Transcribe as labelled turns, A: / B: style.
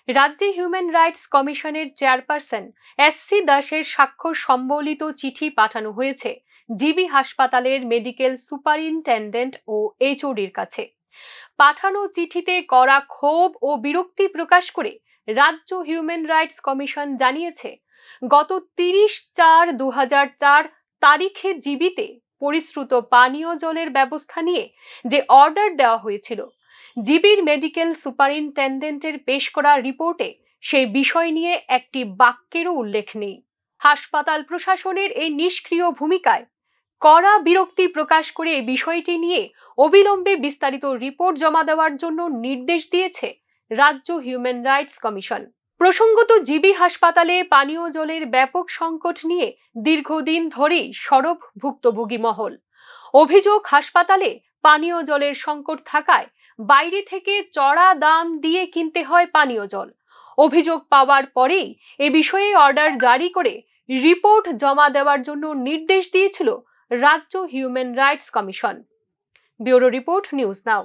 A: রাজ্যে human rights কমিশনের chairperson SC. দাসের স্বাক্ষর সম্বলিত চিঠি পাঠানো হয়েছে জিবি হাসপাতালের মেডিকেল সুপারিনটেন্ডেন্ট ও এইচওডির কাছে। পাঠানো চিঠিতে কড়া ক্ষোভ ও বিরক্তি প্রকাশ করে রাজ্য হিউম্যান রাইটস কমিশন জানিয়েছে, গত 30/4/2004 তারিখে জিবিতে পরিশ্রুত পানীয় জলের ব্যবস্থা নিয়ে যে অর্ডার দেওয়া হয়েছিল, জিবির মেডিকেল সুপারিনটেন্ডেন্টের পেশ করা রিপোর্টে সেই বিষয় নিয়ে একটি বাক্যেরও উল্লেখ নেই। হাসপাতাল প্রশাসনের এই নিষ্ক্রিয় ভূমিকায় কড়া বিরক্তি প্রকাশ করে এই বিষয়টি নিয়ে অবিলম্বে বিস্তারিত রিপোর্ট জমা দেওয়ার জন্য নির্দেশ দিয়েছে রাজ্য হিউম্যান রাইটস কমিশন। প্রসঙ্গত, জিবি হাসপাতালে পানীয় জলের ব্যাপক সংকট নিয়ে দীর্ঘদিন ধরেই সরব ভুক্তভোগী মহল। অভিযোগ, হাসপাতালে পানীয় জলের সংকট থাকায় বাইরে থেকে চড়া দাম দিয়ে কিনতে হয় পানীয় জল। অভিযোগ পাওয়ার পরেই এ বিষয়ে অর্ডার জারি করে রিপোর্ট জমা দেওয়ার জন্য নির্দেশ দিয়েছিল রাজ্য human rights commission. Bureau report, news now.